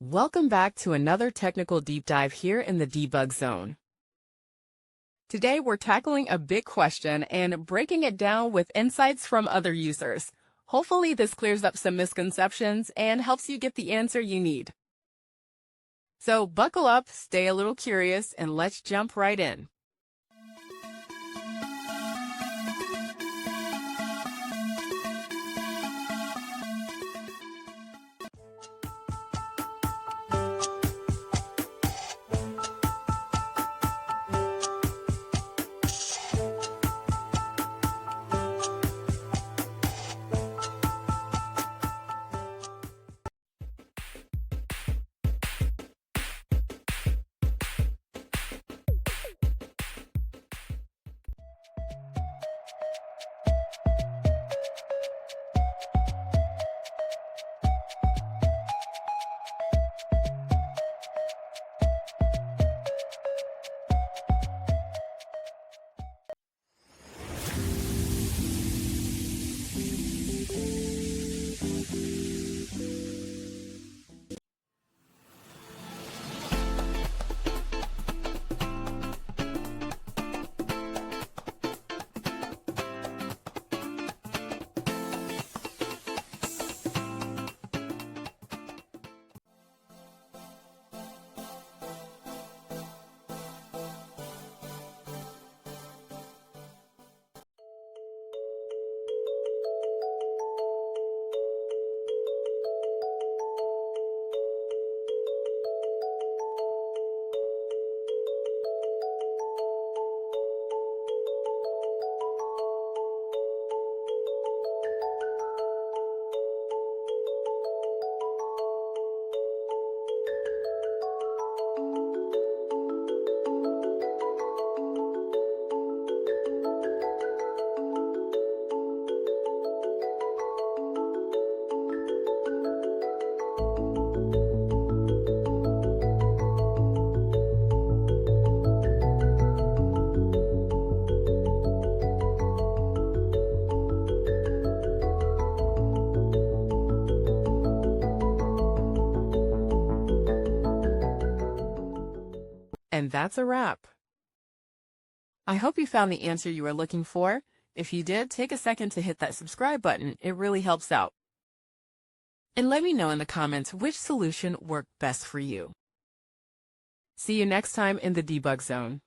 Welcome back to another technical deep dive here in the debug zone. Today we're tackling a big question and breaking it down with insights from other users. Hopefully this clears up some misconceptions and helps you get the answer you need. So buckle up, stay a little curious, and let's jump right in. And that's a wrap. I hope you found the answer you were looking for. If you did, take a second to hit that subscribe button. It really helps out. And let me know in the comments which solution worked best for you. See you next time in the debug zone.